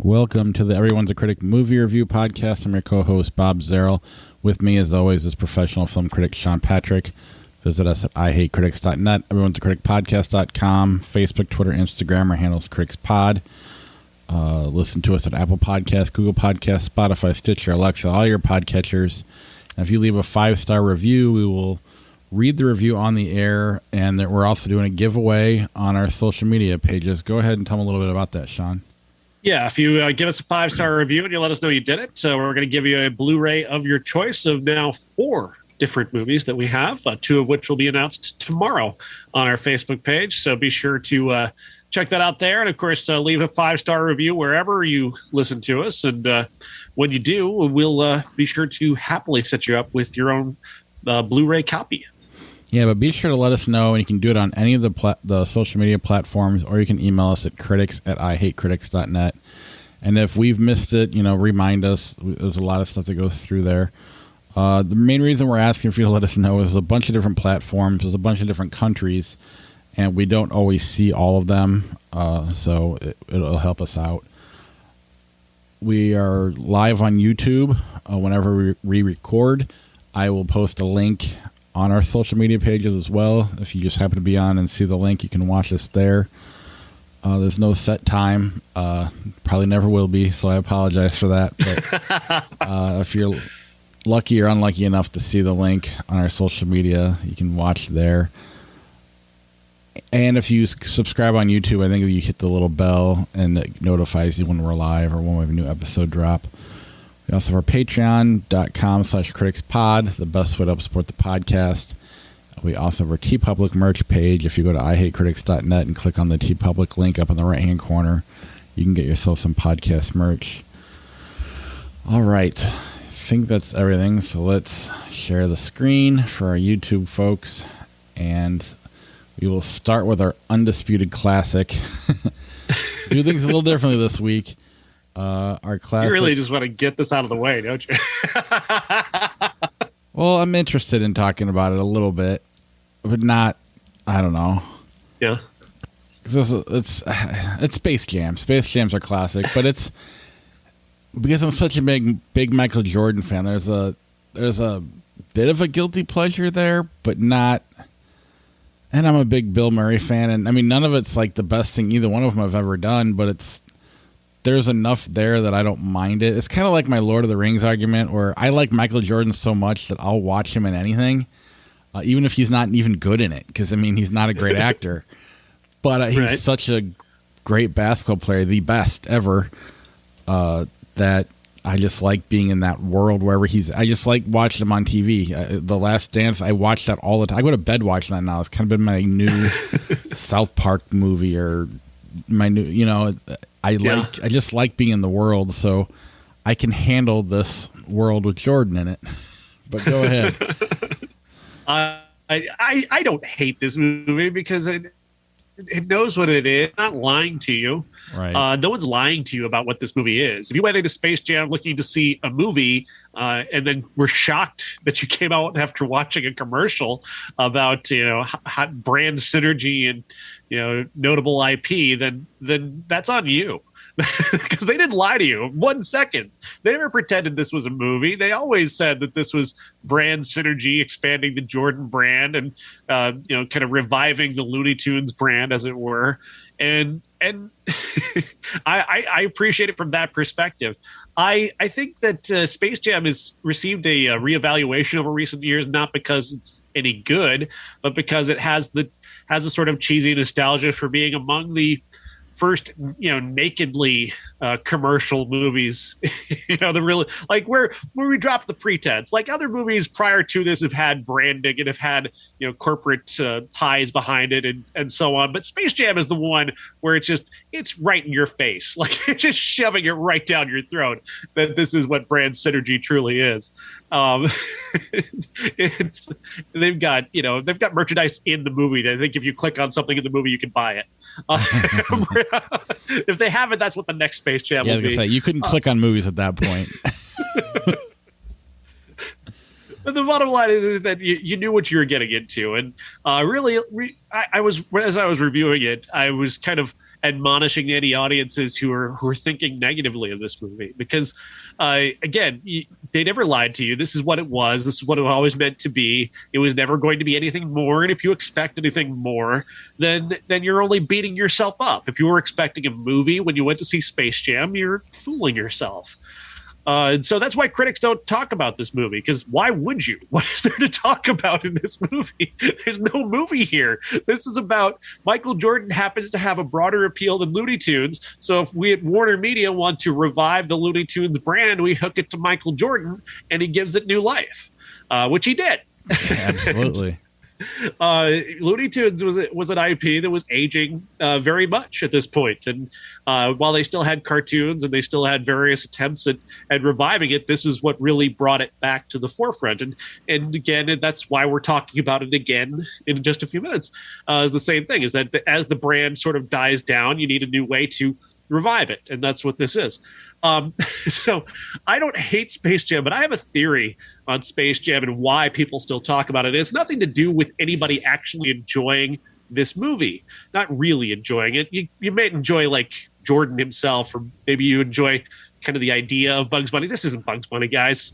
Welcome to the Everyone's a Critic movie review podcast. I'm your co-host, Bob Zarrell. With me, as always, is professional film critic Sean Patrick. Visit us at ihatecritics.net, everyone's a critic podcast.com, Facebook, Twitter, Instagram. Our handle's CriticsPod. Listen to us at Apple Podcasts, Google Podcasts, Spotify, Stitcher, Alexa, all your podcatchers. And if you leave a 5-star review, we will read the review on the air, and that we're also doing a giveaway on our social media pages. Go ahead and tell them a little bit about that, Sean. Yeah, if you give us a 5-star review and you let us know you did it, so we're going to give you a Blu-ray of your choice of now 4 different movies that we have, 2 of which will be announced tomorrow on our Facebook page. So be sure to check that out there. And, of course, leave a 5-star review wherever you listen to us. And when you do, we'll be sure to happily set you up with your own Blu-ray copy. Yeah, but be sure to let us know, and you can do it on any of the social media platforms, or you can email us at critics@ihatecritics.net. And if we've missed it, remind us. There's a lot of stuff that goes through there. The main reason we're asking for you to let us know is a bunch of different platforms. There's a bunch of different countries, and we don't always see all of them, so it'll help us out. We are live on YouTube whenever we record. I will post a link on our social media pages as well. If you just happen to be on and see the link, you can watch us there. There's no set time. Probably never will be, so I apologize for that. But if you're lucky or unlucky enough to see the link on our social media, you can watch there. And if you subscribe on YouTube, I think you hit the little bell and it notifies you when we're live or when we have a new episode drop. We also have our patreon.com/criticspod, the best way to help support the podcast. We also have our TeePublic merch page. If you go to ihatecritics.net and click on the TeePublic link up in the right-hand corner, you can get yourself some podcast merch. All right. I think that's everything. So let's share the screen for our YouTube folks. And we will start with our undisputed classic. Do things a little differently this week. Our classic. You really just want to get this out of the way, don't you? Well, I'm interested in talking about it a little bit, but not, I don't know. Yeah. It's Space Jam. Space Jam's our classic, but it's because I'm such a big Michael Jordan fan. There's a bit of a guilty pleasure there, but not. And I'm a big Bill Murray fan, and I mean none of it's like the best thing either one of them I've ever done, but there's enough there that I don't mind it. It's kind of like my Lord of the Rings argument, where I like Michael Jordan so much that I'll watch him in anything, even if he's not even good in it, because I mean he's not a great actor, but he's right. Such a great basketball player, the best ever. That I just like being in that world wherever he's. I just like watching him on TV. The Last Dance, I watch that all the time. I go to bed watching that now. It's kind of been my new South Park movie, or my new. I just like being in the world, so I can handle this world with Jordan in it. But go ahead. I don't hate this movie because it knows what it is. It's not lying to you. Right. No one's lying to you about what this movie is. If you went into Space Jam looking to see a movie and then were shocked that you came out after watching a commercial about hot brand synergy and notable IP, then that's on you. Because they didn't lie to you 1 second. They never pretended this was a movie. They always said that this was brand synergy, expanding the Jordan brand and kind of reviving the Looney Tunes brand, as it were. And I appreciate it from that perspective. I think that Space Jam has received a reevaluation over recent years, not because it's any good, but because it has a sort of cheesy nostalgia for being among the first nakedly commercial movies, the really like where we dropped the pretense. Like other movies prior to this have had branding and have had corporate ties behind it and so on, but Space Jam is the one where it's right in your face, like it's just shoving it right down your throat that this is what brand synergy truly is. They've got merchandise in the movie. I think if you click on something in the movie, you can buy it. If they haven't, that's what the next Space Jam will be. Say, you couldn't click on movies at that point. But the bottom line is that you knew what you were getting into, and I was as I was reviewing it, I was kind of admonishing any audiences who are thinking negatively of this movie, because again, they never lied to you. This is what it was. This is what it always meant to be. It was never going to be anything more. And if you expect anything more, then you're only beating yourself up. If you were expecting a movie when you went to see Space Jam, you're fooling yourself. And so that's why critics don't talk about this movie, because why would you? What is there to talk about in this movie? There's no movie here. This is about Michael Jordan happens to have a broader appeal than Looney Tunes. So if we at Warner Media want to revive the Looney Tunes brand, we hook it to Michael Jordan and he gives it new life, which he did. Absolutely. Looney Tunes was an IP that was aging very much at this point, and while they still had cartoons and they still had various attempts at reviving it, this is what really brought it back to the forefront. And again, that's why we're talking about it again in just a few minutes. Is the same thing, is that as the brand sort of dies down, you need a new way to revive it, and that's what this is. So I don't hate Space Jam, but I have a theory on Space Jam and why people still talk about it. It's nothing to do with anybody actually enjoying this movie, not really enjoying it. You may enjoy like Jordan himself, or maybe you enjoy kind of the idea of Bugs Bunny. This isn't Bugs Bunny, guys.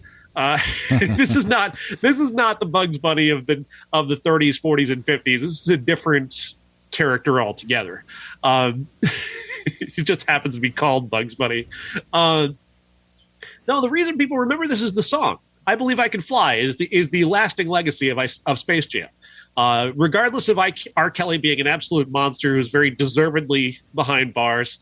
This is not the Bugs Bunny of the 30s, 40s, and 50s. This is a different character altogether. He just happens to be called Bugs Bunny. No, the reason people remember this is the song. I Believe I Can Fly is the lasting legacy of Space Jam. Regardless of R. Kelly being an absolute monster who's very deservedly behind bars,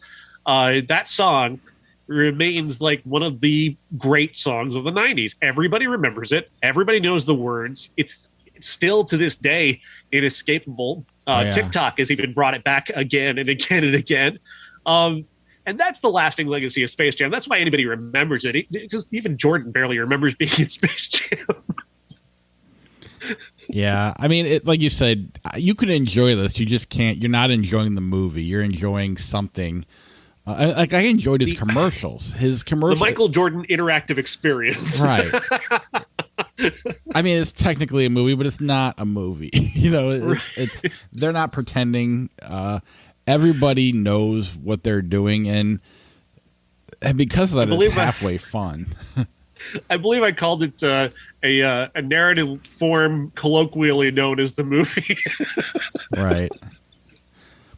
that song remains like one of the great songs of the 90s. Everybody remembers it. Everybody knows the words. It's still to this day inescapable. TikTok has even brought it back again and again and again. And that's the lasting legacy of Space Jam. That's why anybody remembers it. Because even Jordan barely remembers being in Space Jam. Yeah, I mean, like you said, you can enjoy this. You just can't. You're not enjoying the movie. You're enjoying something. I enjoyed his commercials. The Michael Jordan interactive experience. Right. I mean, it's technically a movie, but it's not a movie. It's they're not pretending. Everybody knows what they're doing, and because of that, it's halfway fun. I believe I called it a narrative form colloquially known as the movie. Right.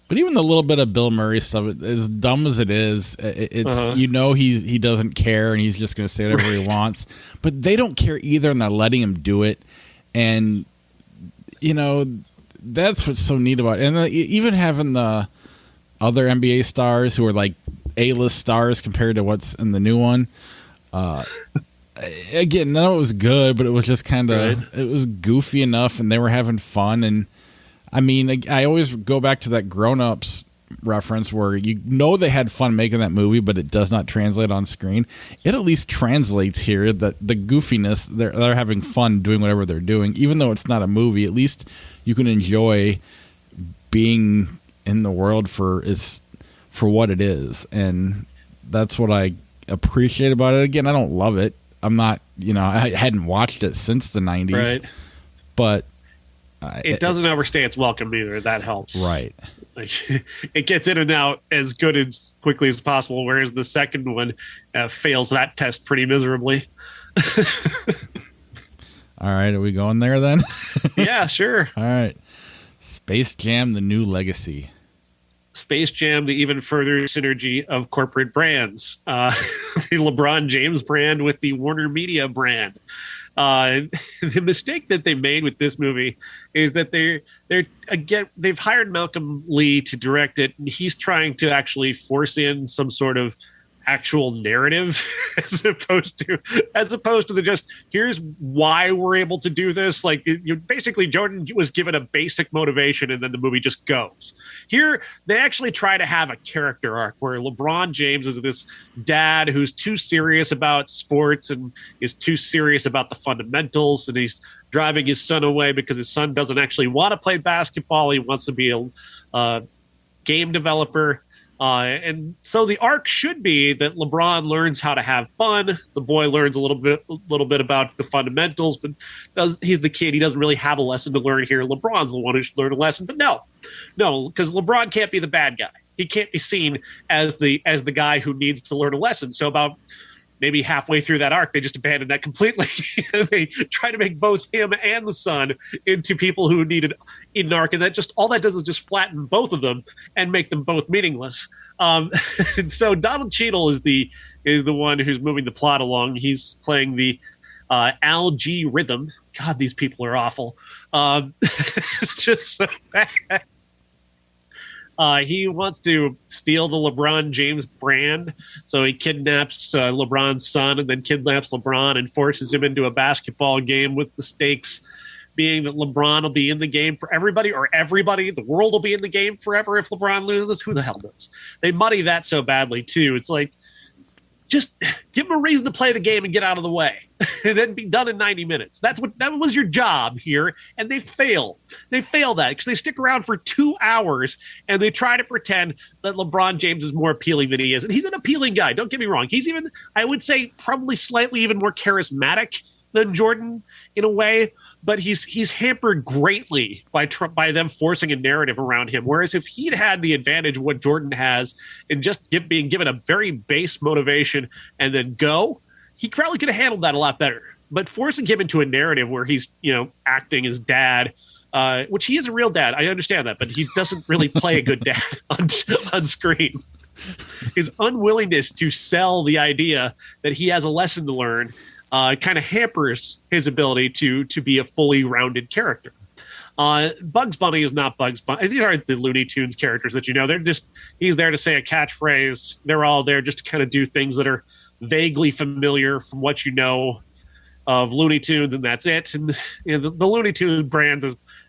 But even the little bit of Bill Murray stuff, as dumb as it is, it's he doesn't care and he's just going to say whatever he wants. But they don't care either, and they're letting him do it. And that's what's so neat about it. And even having the other NBA stars who are like A-list stars compared to what's in the new one. Again, none of it was good, but it was just kind of it was goofy enough, and they were having fun. And I mean, I always go back to that Grown Ups reference where they had fun making that movie, but it does not translate on screen. It at least translates here that the goofiness, they're having fun doing whatever they're doing, even though it's not a movie. At least you can enjoy being in the world for what it is, and that's what I appreciate about it. Again, I don't love it. I'm not, I hadn't watched it since the 90s, right? But it doesn't overstay its welcome either. That helps, right? Like, it gets in and out as good as quickly as possible, whereas the second one fails that test pretty miserably. All right, are we going there then? Yeah, sure. All right. Space Jam: The New Legacy. Space Jam, the even further synergy of corporate brands. The LeBron James brand with the Warner Media brand. The mistake that they made with this movie is that they've hired Malcolm Lee to direct it, and he's trying to actually force in some sort of actual narrative as opposed to the just here's why we're able to do this. Like, basically Jordan was given a basic motivation and then the movie just goes. Here they actually try to have a character arc where LeBron James is this dad who's too serious about sports and is too serious about the fundamentals, and he's driving his son away because his son doesn't actually want to play basketball. He wants to be a game developer. And so the arc should be that LeBron learns how to have fun. The boy learns a little bit about the fundamentals, but he's the kid. He doesn't really have a lesson to learn here. LeBron's the one who should learn a lesson. But no, because LeBron can't be the bad guy. he can't be seen as the guy who needs to learn a lesson. So about maybe halfway through that arc, they just abandoned that completely. They try to make both him and the son into people who needed an arc, and that just all that does is just flatten both of them and make them both meaningless. And so Donald Cheadle is the one who's moving the plot along. He's playing the Al G. Rhythm. God, these people are awful. It's just so bad. He wants to steal the LeBron James brand, so he kidnaps LeBron's son and then kidnaps LeBron and forces him into a basketball game with the stakes being that LeBron will be in the game for everybody, or the world will be in the game forever if LeBron loses. Who the hell knows? They muddy that so badly, too. It's like, just give them a reason to play the game and get out of the way, and then be done in 90 minutes. That was your job here, and they fail. They fail that because they stick around for 2 hours and they try to pretend that LeBron James is more appealing than he is, and he's an appealing guy. Don't get me wrong. He's even, I would say, probably slightly even more charismatic than Jordan in a way, but he's hampered greatly by them forcing a narrative around him. Whereas if he'd had the advantage of what Jordan has and just being given a very base motivation and then go, he probably could have handled that a lot better. But forcing him into a narrative where he's, acting as dad, which he is a real dad, I understand that, but he doesn't really play a good dad on screen. His unwillingness to sell the idea that he has a lesson to learn kind of hampers his ability to be a fully rounded character. Bugs Bunny is not Bugs Bunny. These aren't the Looney Tunes characters that they're just, he's there to say a catchphrase. They're all there just to kind of do things that are vaguely familiar from what you know of Looney Tunes, and that's it. And the Looney Tunes brand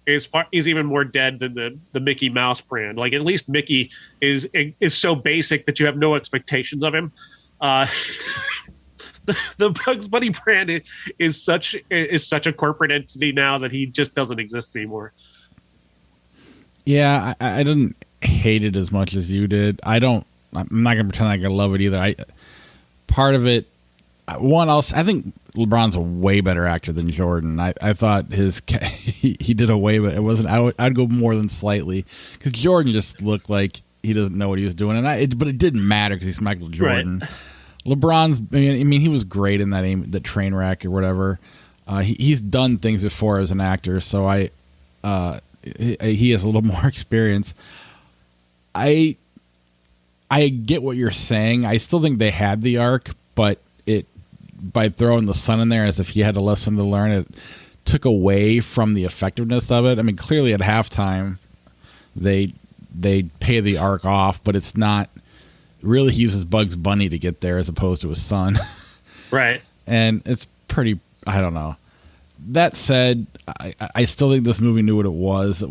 is even more dead than the Mickey Mouse brand. Like, at least Mickey is so basic that you have no expectations of him. The Bugs Bunny brand is such a corporate entity now that he just doesn't exist anymore. Yeah, I didn't hate it as much as you did. I'm not gonna pretend like I love it either. Part of it, I think LeBron's a way better actor than Jordan. I thought he did a way, but it wasn't. I'd go more than slightly, because Jordan just looked like he doesn't know what he was doing, but it didn't matter because he's Michael Jordan. Right. LeBron's, he was great in that train wreck or whatever. He's done things before as an actor, so he has a little more experience. I get what you're saying. I still think they had the arc, but by throwing the son in there as if he had a lesson to learn, it took away from the effectiveness of it. Clearly at halftime, they pay the arc off, but it's not. Really, he uses Bugs Bunny to get there as opposed to his son. Right. And it's pretty, I don't know. That said, I still think this movie knew what it was.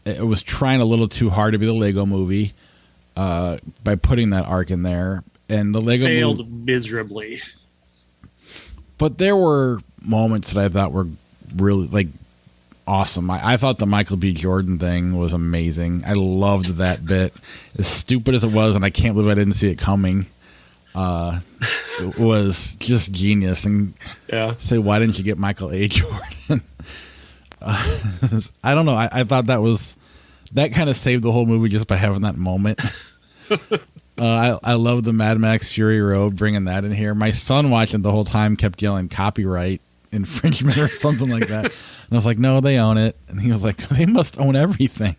It was trying a little too hard to be the Lego movie by putting that arc in there. And the Lego failed miserably. But there were moments that I thought were really, awesome. I thought the Michael B. Jordan thing was amazing. I loved that bit. As stupid as it was, and I can't believe I didn't see it coming, it was just genius. And say, why didn't you get Michael A. Jordan? I don't know. I thought that kind of saved the whole movie just by having that moment. I love the Mad Max Fury Road, bringing that in here. My son watching the whole time kept yelling copyright infringement or something like that. And I was like, no, they own it. And he was like, they must own everything.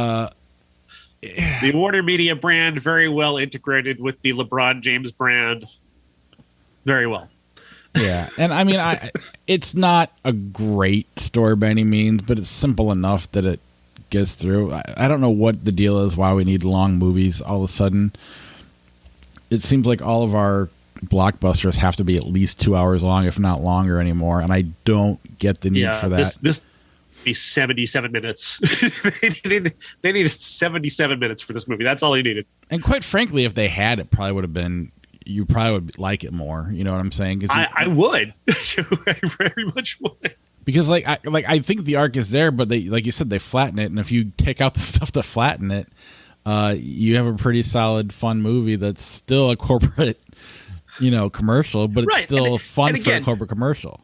The Warner Media brand very well integrated with the LeBron James brand. Very well. Yeah. And it's not a great story by any means, but it's simple enough that it gets through. I don't know what the deal is, why we need long movies all of a sudden. It seems like all of our blockbusters have to be at least 2 hours long, if not longer anymore, and I don't get the need for that. This be 77 minutes. they needed 77 minutes for this movie. That's all they needed. And quite frankly, if they had, it probably would have been. You probably would like it more. You know what I'm saying? I would. I very much would. Because I think the arc is there, but they, like you said, they flatten it, and if you take out the stuff to flatten it, you have a pretty solid, fun movie that's still a corporate. Commercial, but it's still fun for a corporate commercial.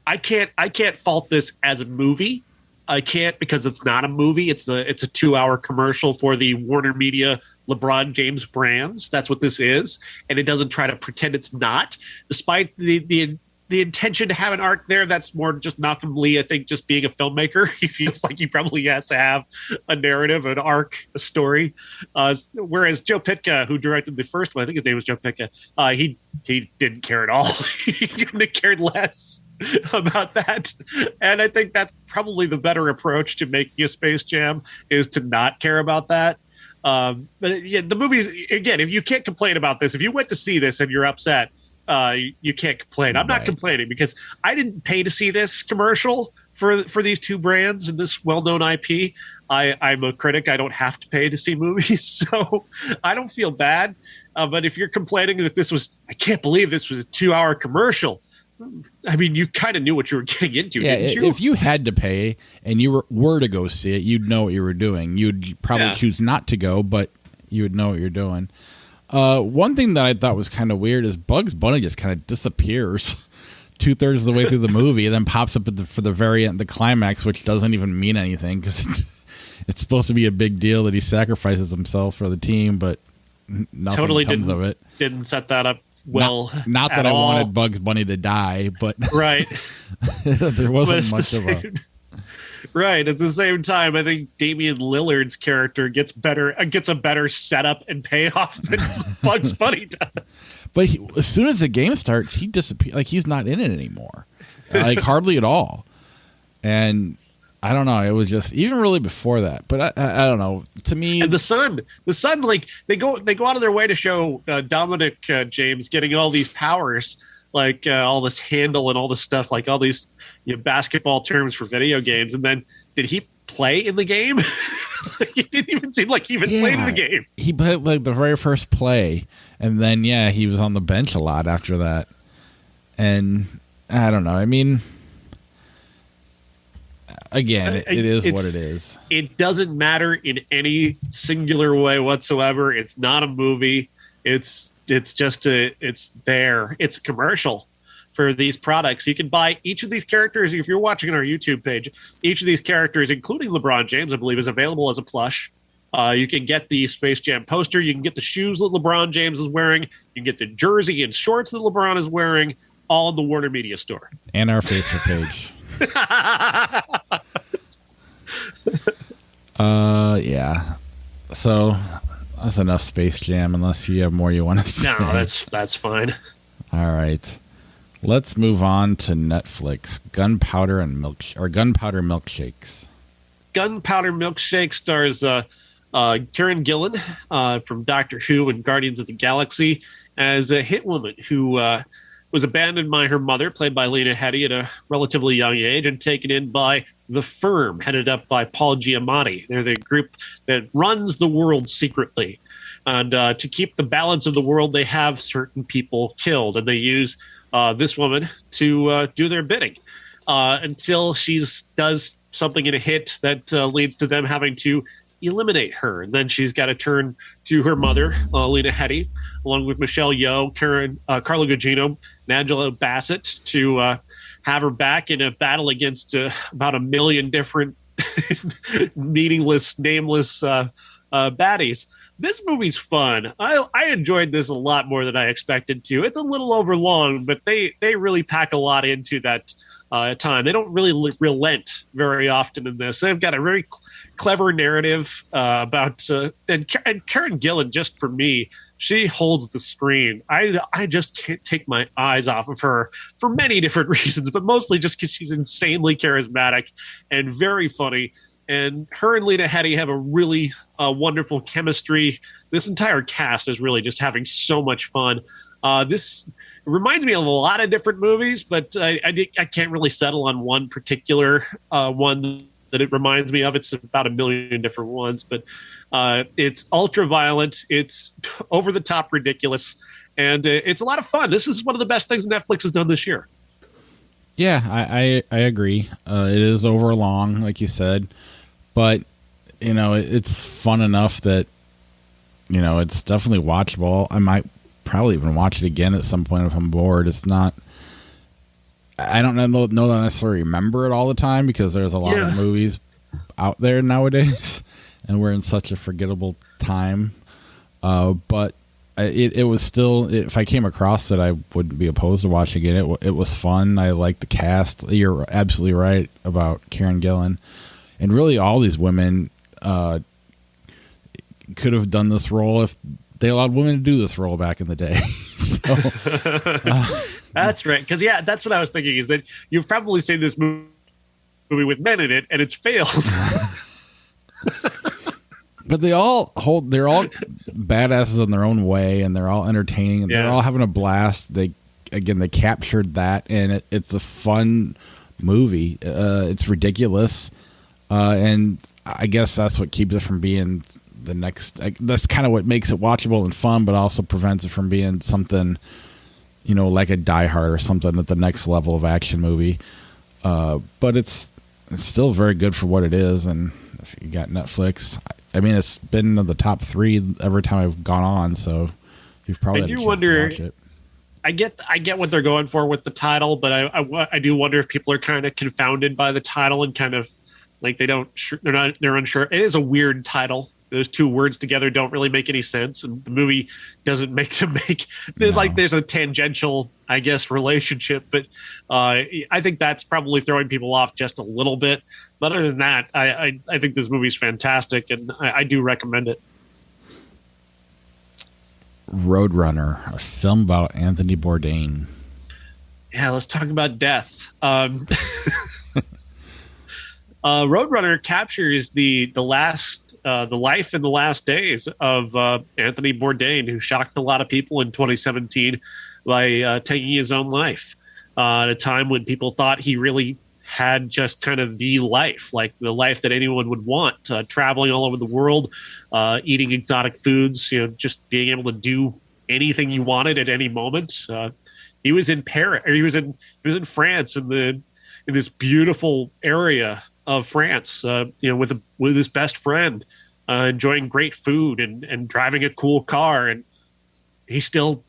I can't fault this as a movie I can't because it's not a movie. It's a 2-hour commercial for the Warner Media LeBron James brands. That's what this is, and it doesn't try to pretend it's not, despite the intention to have an arc there. That's more just Malcolm Lee, I think, just being a filmmaker. He feels like he probably has to have a narrative, an arc, a story. Whereas Joe Pytka, who directed the first one, I think his name was Joe Pytka, he didn't care at all. He couldn't have cared less about that. And I think that's probably the better approach to making a Space Jam, is to not care about that. The movies, again, if you can't complain about this, if you went to see this and you're upset, you can't complain. I'm not complaining because I didn't pay to see this commercial for these two brands and this well-known IP. I'm a critic. I don't have to pay to see movies, so I don't feel bad. But if you're complaining that I can't believe this was a 2-hour commercial. I mean, you kind of knew what you were getting into, didn't you? If you had to pay and you were to go see it, you'd know what you were doing. You'd probably choose not to go, but you would know what you're doing. One thing that I thought was kind of weird is Bugs Bunny just kind of disappears 2/3 of the way through the movie and then pops up for the very end, the climax, which doesn't even mean anything because it's supposed to be a big deal that he sacrifices himself for the team, but nothing totally comes of it. Didn't set that up well. Not that I wanted Bugs Bunny to die, but right. There wasn't much of a... Right. At the same time, I think Damian Lillard's character gets a better setup and payoff than Bugs Bunny does. But as soon as the game starts, he disappears. Like, he's not in it anymore. Like, hardly at all. And I don't know. It was just even really before that. But I don't know. To me, and the son, like they go out of their way to show Dominic James getting all these powers, like all this handle and all this stuff, like all these basketball terms for video games. And then did he play in the game? He didn't even seem like he even played in the game. He played like the very first play, and then he was on the bench a lot after that. And I don't know. I mean, again, it is what it is. It doesn't matter in any singular way whatsoever. It's not a movie. It's there. It's a commercial for these products. You can buy each of these characters. If you're watching on our YouTube page, each of these characters, including LeBron James, I believe, is available as a plush. You can get the Space Jam poster. You can get the shoes that LeBron James is wearing. You can get the jersey and shorts that LeBron is wearing, all in the Warner Media store. And our Facebook page. Yeah. So that's enough Space Jam, unless you have more you want to say. No, that's fine. All right. Let's move on to Netflix. Gunpowder Milkshakes. Gunpowder Milkshake stars Karen Gillan from Doctor Who and Guardians of the Galaxy as a hit woman who was abandoned by her mother, played by Lena Headey, at a relatively young age, and taken in by The Firm, headed up by Paul Giamatti. They're the group that runs the world secretly. And to keep the balance of the world, they have certain people killed, and they use this woman to do their bidding until she does something in a hit that leads to them having to eliminate her. And then she's got to turn to her mother, Lena Headey, along with Michelle Yeoh, Carla Gugino, and Angela Bassett, to have her back in a battle against about 1 million different meaningless, nameless baddies. This movie's fun. I enjoyed this a lot more than I expected to. It's a little overlong, but they really pack a lot into that time. They don't really relent very often in this. They've got a very clever narrative about and Karen Gillan, just for me, she holds the screen. I just can't take my eyes off of her for many different reasons, but mostly just because she's insanely charismatic and very funny. And her and Lena Headey have a really wonderful chemistry. This entire cast is really just having so much fun. This reminds me of a lot of different movies, but I can't really settle on one particular one that it reminds me of. It's about 1 million different ones, but it's ultra violent. It's over the top ridiculous, and it's a lot of fun. This is one of the best things Netflix has done this year. Yeah, I agree. It is over long, like you said, but it's fun enough that it's definitely watchable. I might probably even watch it again at some point if I'm bored. It's not. I don't know that I necessarily remember it all the time because there's a lot of movies out there nowadays, and we're in such a forgettable time. But it was still, if I came across it, I wouldn't be opposed to watching it. It was fun. I liked the cast. You're absolutely right about Karen Gillan, and really all these women could have done this role if they allowed women to do this role back in the day. So that's right. Because that's what I was thinking, is that you've probably seen this movie with men in it, and it's failed. But they're all badasses in their own way, and they're all entertaining, and they're all having a blast. They captured that, and it's a fun movie. It's ridiculous, and I guess that's what keeps it from being the next. That's kind of what makes it watchable and fun, but also prevents it from being something, like a Die Hard or something at the next level of action movie. But it's still very good for what it is, and if you got Netflix, I mean, it's been in the top 3 every time I've gone on, so you've probably had a chance to watch it. I get what they're going for with the title, but I do wonder if people are kind of confounded by the title and kind of like they're unsure. It is a weird title. Those 2 words together don't really make any sense, and the movie doesn't make them like there's a tangential, I guess, relationship. But I think that's probably throwing people off just a little bit. But other than that, I think this movie's fantastic, and I do recommend it. Roadrunner, a film about Anthony Bourdain. Yeah, let's talk about death. Roadrunner captures the life and the last days of Anthony Bourdain, who shocked a lot of people in 2017 by taking his own life at a time when people thought he really had just kind of the life, like the life that anyone would want, traveling all over the world, eating exotic foods, just being able to do anything you wanted at any moment. He was in Paris, or he was in France, in this beautiful area of France, with his best friend, enjoying great food and driving a cool car, and he still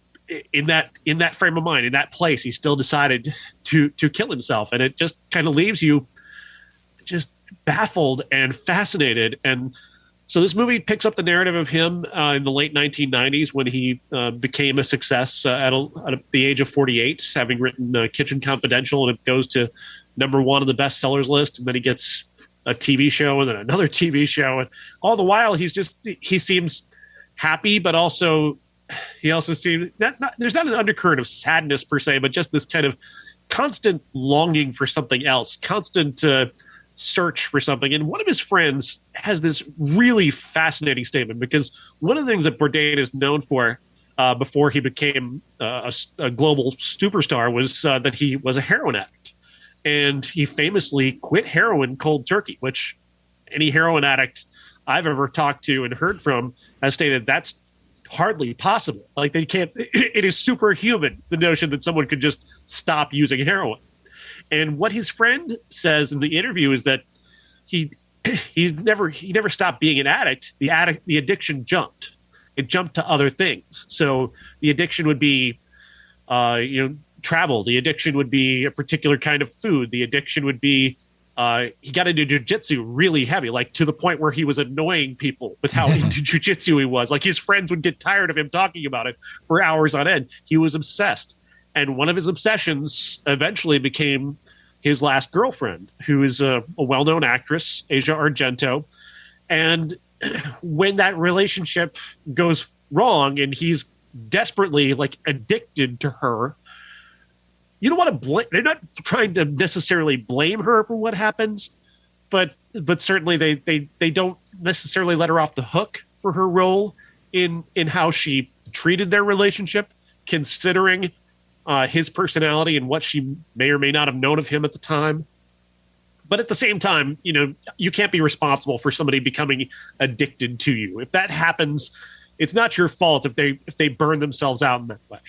in that frame of mind, in that place, he still decided to kill himself, and it just kind of leaves you just baffled and fascinated. And so this movie picks up the narrative of him in the late 1990s when he became a success at the age of 48, having written Kitchen Confidential, and it goes to number 1 on the bestsellers list, and then he gets a TV show and then another TV show, and all the while he seems happy, but also he also seems there's not an undercurrent of sadness per se, but just this kind of constant longing for something else, constant search for something. And one of his friends has this really fascinating statement, because one of the things that Bourdain is known for before he became a global superstar was that he was a heroin addict. And he famously quit heroin cold turkey, which any heroin addict I've ever talked to and heard from has stated that's hardly possible. Like, they can't, it is superhuman, the notion that someone could just stop using heroin. And what his friend says in the interview is that he never stopped being an addict. The addiction jumped. It jumped to other things. So the addiction would be, travel. The addiction would be a particular kind of food. The addiction would be, he got into jujitsu really heavy, like to the point where he was annoying people with how into jujitsu he was. Like, his friends would get tired of him talking about it for hours on end. He was obsessed. And one of his obsessions eventually became his last girlfriend, who is a well-known actress, Asia Argento. And when that relationship goes wrong and he's desperately addicted to her, you don't want to blame. They're not trying to necessarily blame her for what happens, but certainly they don't necessarily let her off the hook for her role in how she treated their relationship, considering his personality and what she may or may not have known of him at the time. But at the same time, you can't be responsible for somebody becoming addicted to you. If that happens, it's not your fault if they burn themselves out in that way.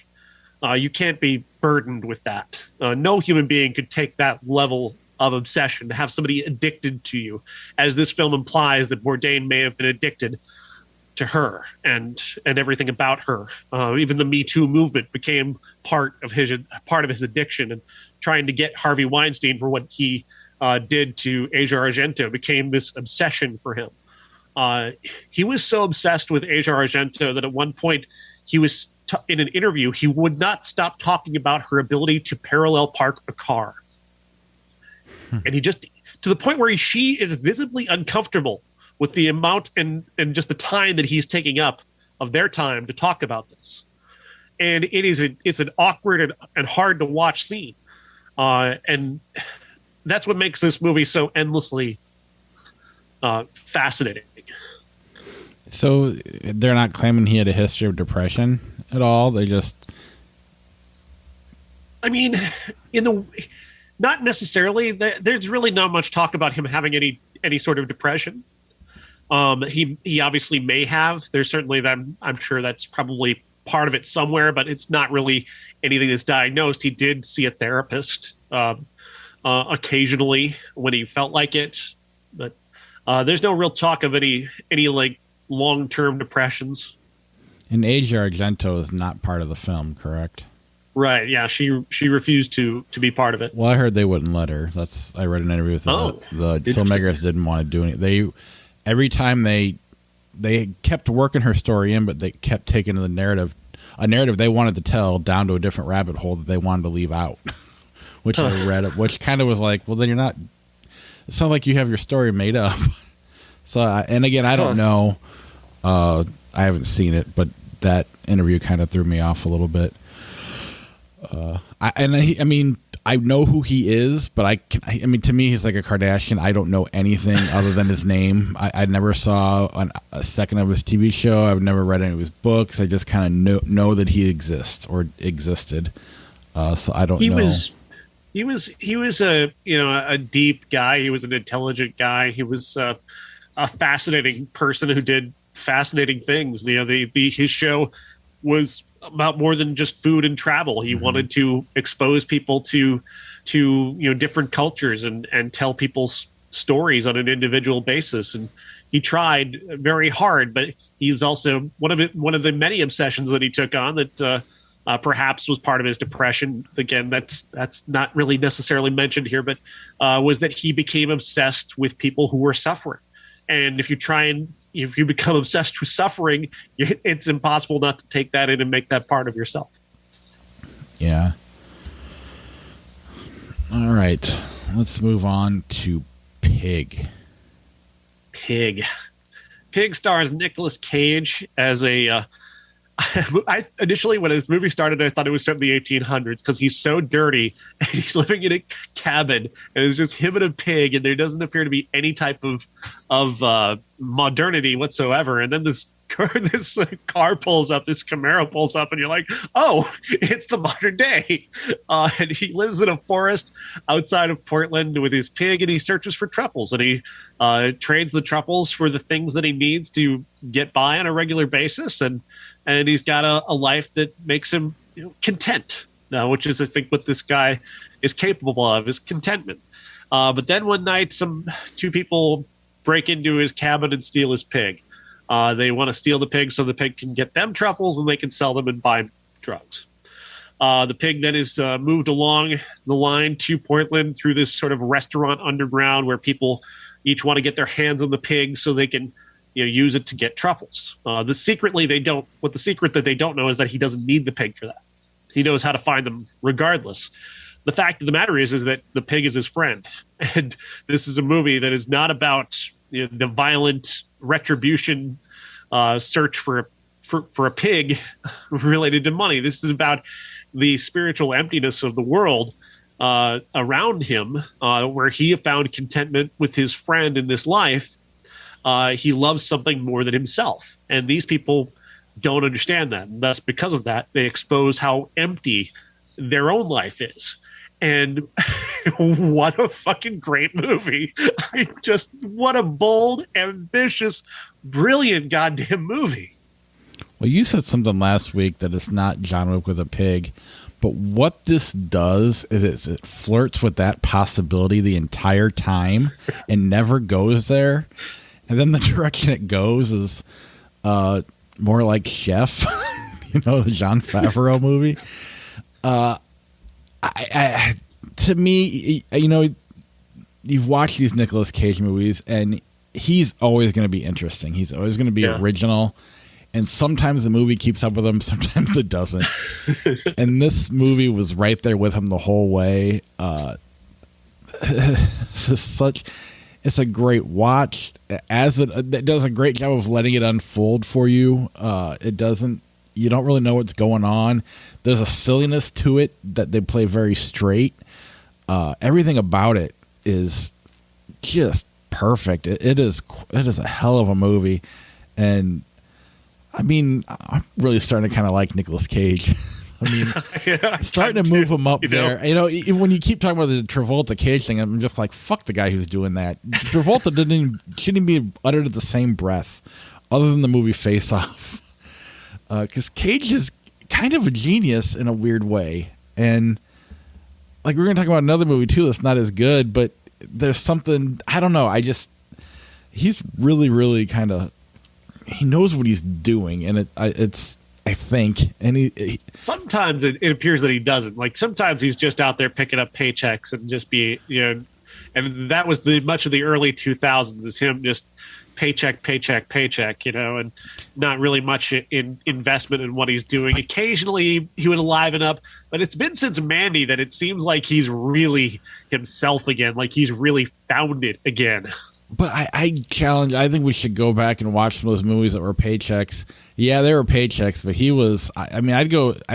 You can't be burdened with that. No human being could take that level of obsession, to have somebody addicted to you, as this film implies that Bourdain may have been addicted to her and everything about her. Even the Me Too movement became part of his addiction. And trying to get Harvey Weinstein for what he did to Asia Argento became this obsession for him. He was so obsessed with Asia Argento that at one point he was in an interview, he would not stop talking about her ability to parallel park a car. And he just, to the point where she is visibly uncomfortable with the amount and just the time that he's taking up of their time to talk about this. And it's an awkward and hard to watch scene. And that's what makes this movie so endlessly fascinating. So they're not claiming he had a history of depression at all? They just... I mean, not necessarily. There's really not much talk about him having any sort of depression. He obviously may have. There's certainly I'm sure that's probably part of it somewhere, but it's not really anything that's diagnosed. He did see a therapist occasionally when he felt like it, but there's no real talk of any like long-term depressions. And Asia Argento is not part of the film, correct? Right. Yeah. She refused to be part of it. Well, I heard they wouldn't let her. I read an interview with the filmmakers didn't want to do anything. Every time they kept working her story in, but they kept taking a narrative they wanted to tell down to a different rabbit hole that they wanted to leave out, which I read, which kind of was like, well, then you're not. It sounds like you have your story made up. So, and again, I don't know. I haven't seen it, but that interview kind of threw me off a little bit. I mean, I know who he is, but I mean, to me, he's like a Kardashian. I don't know anything other than his name. I never saw a second of his TV show. I've never read any of his books. I just kind of know that he exists or existed. So I don't know. He was a deep guy. He was an intelligent guy. He was a fascinating person who did fascinating things. His show was about more than just food and travel. He wanted to expose people to different cultures and tell people's stories on an individual basis. And he tried very hard, but he was also one of the many obsessions that he took on that perhaps was part of his depression. Again, that's not really necessarily mentioned here, but was that he became obsessed with people who were suffering. And if you become obsessed with suffering, it's impossible not to take that in and make that part of yourself. Yeah. All right. Let's move on to Pig. Pig stars Nicolas Cage as a... I initially, when this movie started, I thought it was set in the 1800s because he's so dirty and he's living in a cabin and it's just him and a pig, and there doesn't appear to be any type of modernity whatsoever. And then this car pulls up, this Camaro pulls up, and you're like, oh, it's the modern day. And he lives in a forest outside of Portland with his pig, and he searches for truffles, and he trades the truffles for the things that he needs to get by on a regular basis. And he's got a life that makes him content, which is, I think, what this guy is capable of, is contentment. But then one night, two people break into his cabin and steal his pig. They want to steal the pig so the pig can get them truffles and they can sell them and buy drugs. The pig then is moved along the line to Portland through this sort of restaurant underground where people each want to get their hands on the pig so they can use it to get truffles. The secret that they don't know is that he doesn't need the pig for that. He knows how to find them regardless. The fact of the matter is that the pig is his friend. And this is a movie that is not about the violent retribution search for a pig related to money. This is about the spiritual emptiness of the world around him, where he found contentment with his friend in this life. He loves something more than himself. And these people don't understand that. And thus, because of that, they expose how empty their own life is. And what a fucking great movie. What a bold, ambitious, brilliant goddamn movie. Well, you said something last week that it's not John Wick with a pig, but what this does is it flirts with that possibility the entire time and never goes there. And then the direction it goes is more like Chef, the Jon Favreau movie. to me, you've watched these Nicolas Cage movies, and he's always going to be interesting. He's always going to be original. And sometimes the movie keeps up with him, sometimes it doesn't. And this movie was right there with him the whole way. It's a great watch. It does a great job of letting it unfold for you. You don't really know what's going on. There's a silliness to it that they play very straight. Everything about it is just perfect. It is a hell of a movie. And I mean, I'm really starting to kind of like Nicolas Cage. I mean, starting to move him up there. When you keep talking about the Travolta Cage thing, I'm just like, fuck the guy who's doing that. Travolta shouldn't be uttered at the same breath, other than the movie Face Off. Because Cage is kind of a genius in a weird way. And like, we're going to talk about another movie too that's not as good, but there's something, I don't know. He's really, really kind of, he knows what he's doing, and I think, and he sometimes it appears that he doesn't. Like, sometimes he's just out there picking up paychecks and just and that was much of the early 2000s is him just paycheck, and not really much in investment in what he's doing. Occasionally he would liven up, but it's been since Mandy that it seems like he's really himself again, like he's really found it again. But I challenge, I think we should go back and watch some of those movies that were paychecks. Yeah, they were paychecks, but he was, I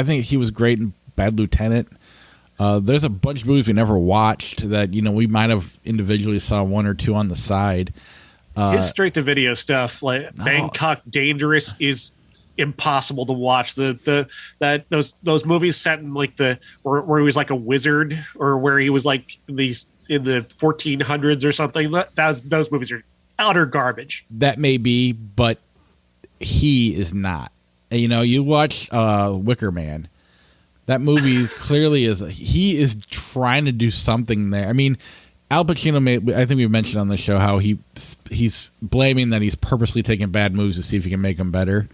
think he was great in Bad Lieutenant. There's a bunch of movies we never watched that, we might have individually saw one or two on the side. His straight-to-video stuff, like Bangkok Dangerous, is impossible to watch. Those movies set in like where he was like a wizard, or where he was like in the 1400s or something. Those movies are utter garbage. That may be, but he is not. You watch Wicker Man. That movie clearly he is trying to do something there. I mean, Al Pacino I think we mentioned on the show how he's blaming that he's purposely taking bad movies to see if he can make them better.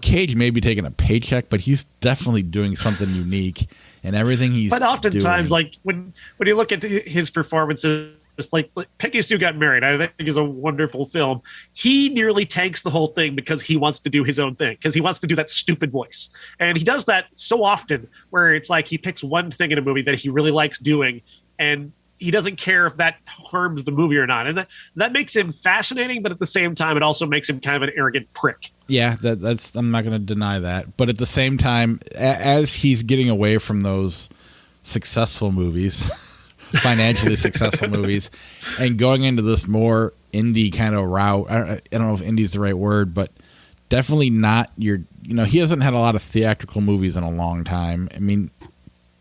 Cage may be taking a paycheck, but he's definitely doing something unique in everything he's doing. But oftentimes, like when you look at his performances, like Peggy Sue Got Married, I think is a wonderful film. He nearly tanks the whole thing because he wants to do his own thing, because he wants to do that stupid voice. And he does that so often where it's like he picks one thing in a movie that he really likes doing, and he doesn't care if that harms the movie or not. And that makes him fascinating, but at the same time, it also makes him kind of an arrogant prick. Yeah, that's I'm not going to deny that. But at the same time, as he's getting away from those successful movies, financially successful movies, and going into this more indie kind of route, I don't know if indie is the right word, but definitely not he hasn't had a lot of theatrical movies in a long time. I mean,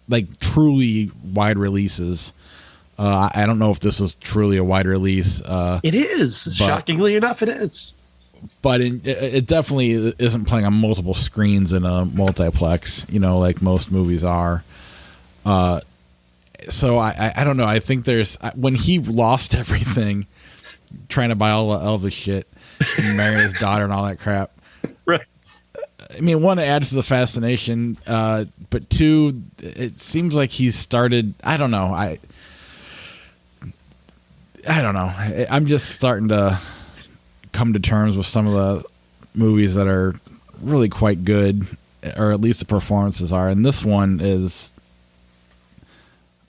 like truly wide releases. I don't know if this is truly a wide release. It is. Shockingly enough, it is. But it definitely isn't playing on multiple screens in a multiplex, like most movies are. So I don't know. I think when he lost everything trying to buy all the shit and marry his daughter and all that crap. Right. I mean, one, it adds to the fascination. But two, it seems like he's started, I don't know. I don't know. I'm just starting to come to terms with some of the movies that are really quite good, or at least the performances are. And this one is,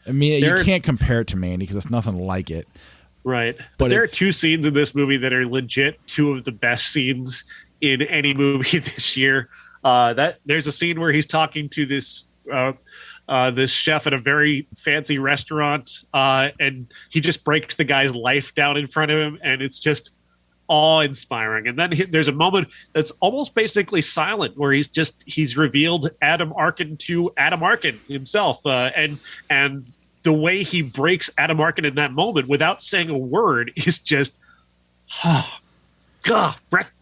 I mean, you can't compare it to Mandy because it's nothing like it. Right. But there are two scenes in this movie that are legit two of the best scenes in any movie this year. There's a scene where he's talking to this chef at a very fancy restaurant, and he just breaks the guy's life down in front of him, and it's just awe-inspiring. And then there's a moment that's almost basically silent where he's revealed Adam Arkin to Adam Arkin himself, and the way he breaks Adam Arkin in that moment without saying a word is just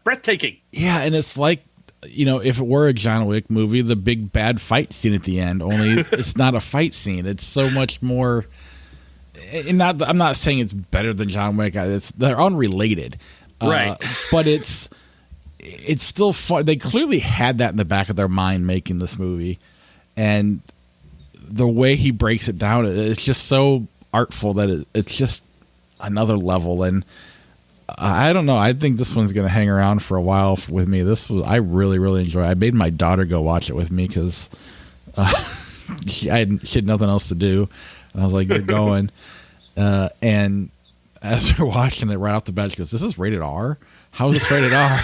breathtaking. Yeah, and it's like, if it were a John Wick movie, the big bad fight scene at the end, only it's not a fight scene. It's so much more. And I'm not saying it's better than John Wick. They're unrelated, right? But it's still fun. They clearly had that in the back of their mind making this movie, and the way he breaks it down, it's just so artful that it's just another level. And I don't know. I think this one's going to hang around for a while with me. I really, really enjoy it. I made my daughter go watch it with me because she had nothing else to do. And I was like, you're going. And as we're watching it right off the bat, she goes, this is rated R? How is this rated R?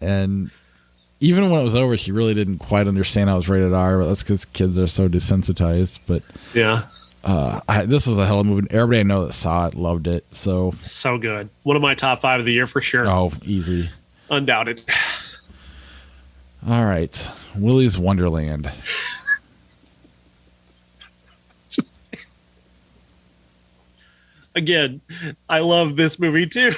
And even when it was over, she really didn't quite understand I was rated R, but that's because kids are so desensitized. But yeah, this was a hell of a movie. Everybody I know that saw it loved it. So good. One of my top 5 of the year for sure. Oh, easy. Undoubted. All right. Willy's Wonderland. Again, I love this movie too.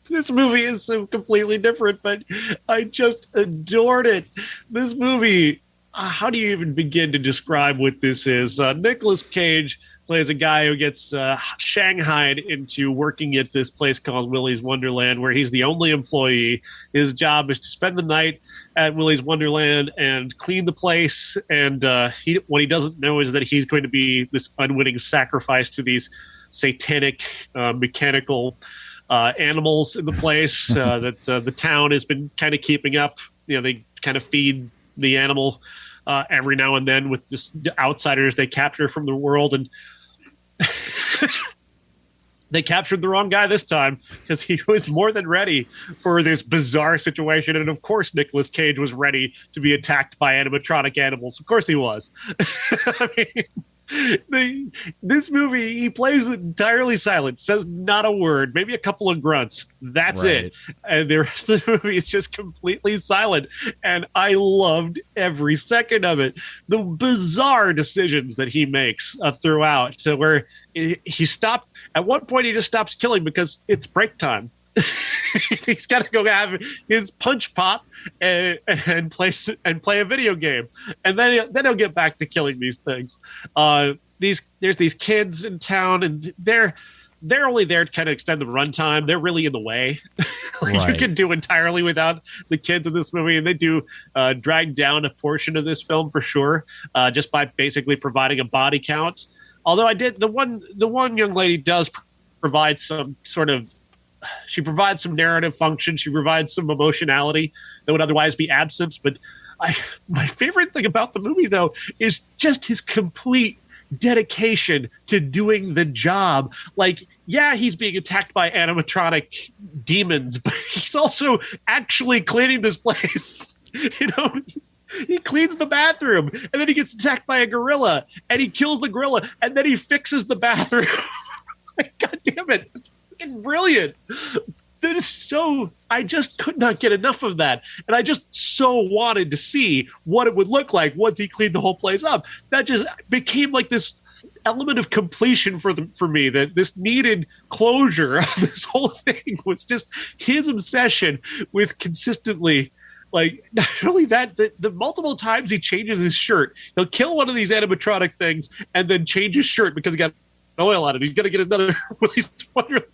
This movie is so completely different, but I just adored it. This movie, how do you even begin to describe what this is? Nicolas Cage plays a guy who gets shanghaied into working at this place called Willy's Wonderland, where he's the only employee. His job is to spend the night at Willy's Wonderland and clean the place. And what he doesn't know is that he's going to be this unwitting sacrifice to these satanic mechanical animals in the place that the town has been kind of keeping up. They kind of feed the animal every now and then with this outsiders they capture from the world. And they captured the wrong guy this time because he was more than ready for this bizarre situation. And of course, Nicolas Cage was ready to be attacked by animatronic animals. Of course he was. I mean, this movie, he plays it entirely silent, says not a word, maybe a couple of grunts. That's right. It. And the rest of the movie is just completely silent. And I loved every second of it. The bizarre decisions that he makes throughout, to where he stopped. At one point, he just stops killing because it's break time. He's got to go have his punch pop and play a video game, and then he'll get back to killing these things. There's these kids in town, and they're only there to kind of extend the runtime. They're really in the way. Right. You can do entirely without the kids in this movie, and they do drag down a portion of this film for sure, just by basically providing a body count. Although the one young lady does provide some sort of. She provides some narrative function. She provides some emotionality that would otherwise be absent. But my favorite thing about the movie, though, is just his complete dedication to doing the job. Like, yeah, he's being attacked by animatronic demons, but he's also actually cleaning this place. He cleans the bathroom, and then he gets attacked by a gorilla, and he kills the gorilla, and then he fixes the bathroom. God damn it. It's brilliant. That is so. I just could not get enough of that, and I just so wanted to see what it would look like once he cleaned the whole place up. That just became like this element of completion for me. That this needed closure of this whole thing was just his obsession with consistently. Like, not only that, the multiple times he changes his shirt. He'll kill one of these animatronic things and then change his shirt because he got oil on it. He's got to get another Willy's Wonderland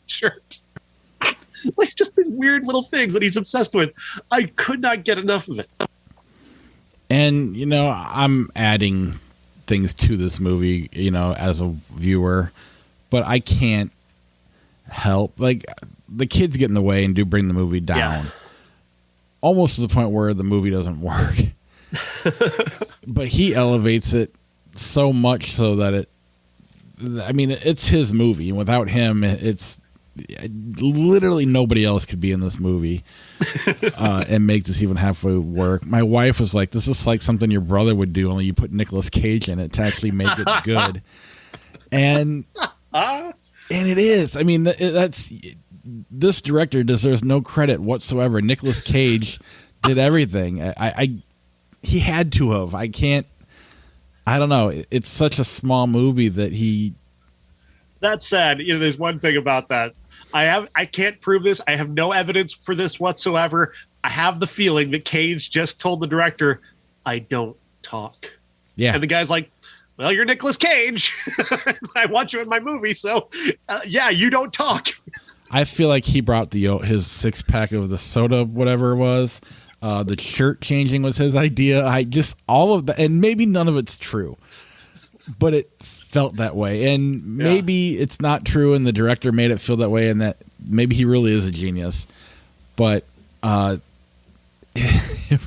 shirt. Like, just these weird little things that he's obsessed with. I could not get enough of it. And, I'm adding things to this movie, as a viewer, but I can't help. Like, the kids get in the way and do bring the movie down. Yeah. Almost to the point where the movie doesn't work. But he elevates it so much so that it's his movie, and without him, it's literally nobody else could be in this movie and make this even halfway work. My wife was like, "This is like something your brother would do, only you put Nicolas Cage in it to actually make it good." And it is. I mean, that's this director deserves no credit whatsoever. Nicolas Cage did everything. He had to have. I don't know. It's such a small movie that he. That said, there's one thing about that. I can't prove this. I have no evidence for this whatsoever. I have the feeling that Cage just told the director, "I don't talk." Yeah. And the guy's like, "Well, you're Nicolas Cage. I want you in my movie, so yeah, you don't talk." I feel like he brought his 6-pack of the soda, whatever it was. The shirt changing was his idea. All of that, and maybe none of it's true, but it felt that way. And maybe it's not true, and the director made it feel that way, and that maybe he really is a genius. But it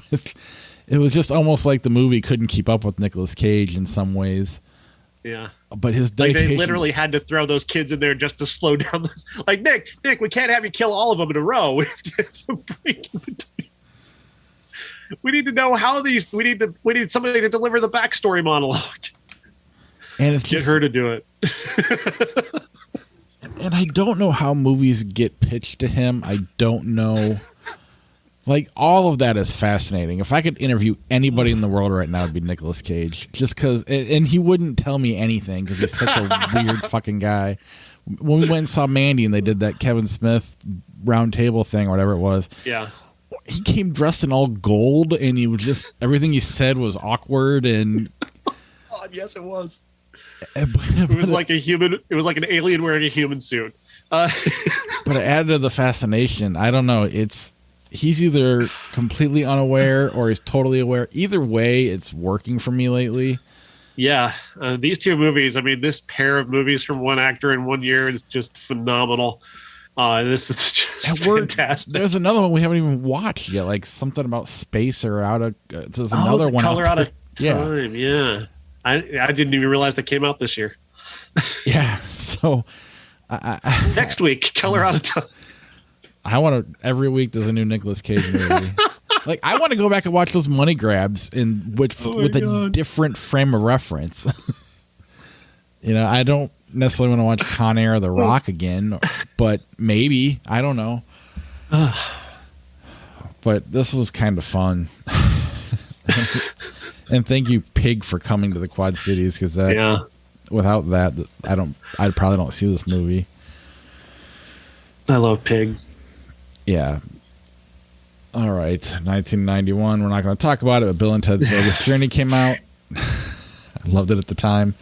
was just almost like the movie couldn't keep up with Nicolas Cage in some ways. Yeah. But his dedication, they literally had to throw those kids in there just to slow down those. Like, Nick, we can't have you kill all of them in a row. We have to have a break in between. We need to know how these. We need somebody to deliver the backstory monologue. And it's get her to do it. And I don't know how movies get pitched to him. I don't know. Like, all of that is fascinating. If I could interview anybody in the world right now, it'd be Nicolas Cage. Just because, and he wouldn't tell me anything because he's such a weird fucking guy. When we went and saw Mandy and they did that Kevin Smith round table thing or whatever it was. Yeah. He came dressed in all gold, and he was just, everything he said was awkward, and oh, yes, it was. It was like a human. It was like an alien wearing a human suit. But it added to the fascination. I don't know. He's either completely unaware or he's totally aware. Either way, it's working for me lately. Yeah, these two movies. I mean, this pair of movies from one actor in 1 year is just phenomenal. This is just fantastic. There's another one we haven't even watched yet, like something about space or out of. There's another one. Color Out of Yeah. Time. Yeah, I didn't even realize that came out this year. Yeah. So next week, Color Out of Time. I want to. Every week there's a new Nicolas Cage movie. Like, I want to go back and watch those Money Grabs with a different frame of reference. I don't necessarily want to watch Con Air or The Rock again, but maybe. I don't know. But this was kind of fun. And thank you, Pig, for coming to the Quad Cities, because without that, I probably don't see this movie. I love Pig. Yeah. All right, 1991. We're not going to talk about it, but Bill and Ted's Bogus Journey came out. I loved it at the time.